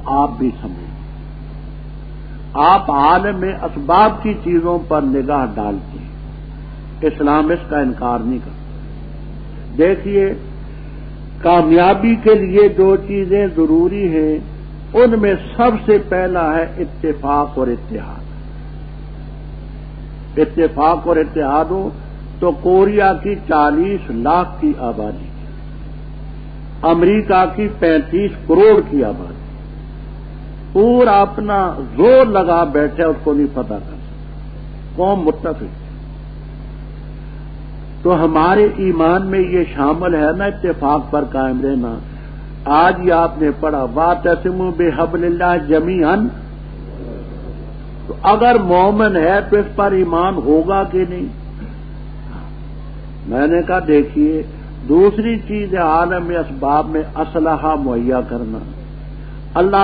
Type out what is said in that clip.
آپ بھی سمجھیں، آپ عالم اسباب کی چیزوں پر نگاہ ڈالتے ہیں، اسلام اس کا انکار نہیں کرتا۔ دیکھیے، کامیابی کے لیے جو چیزیں ضروری ہیں ان میں سب سے پہلا ہے اتفاق اور اتحاد۔ اتفاق اور اتحاد ہو تو کوریا کی 40 لاکھ کی آبادی، امریکہ کی 35 کروڑ کی آبادی پورا اپنا زور لگا بیٹھے، اس کو نہیں پتہ کر سکتا، قوم متفق۔ تو ہمارے ایمان میں یہ شامل ہے نا اتفاق پر قائم رہنا۔ آج ہی آپ نے پڑھا وَاعْتَصِمُوا بِحَبْلِ اللَّهِ جَمِيعًا، تو اگر مومن ہے تو اس پر ایمان ہوگا کہ نہیں؟ میں نے کہا دیکھیے، دوسری چیز ہے عالم اسباب میں اسلحہ مہیا کرنا۔ اللہ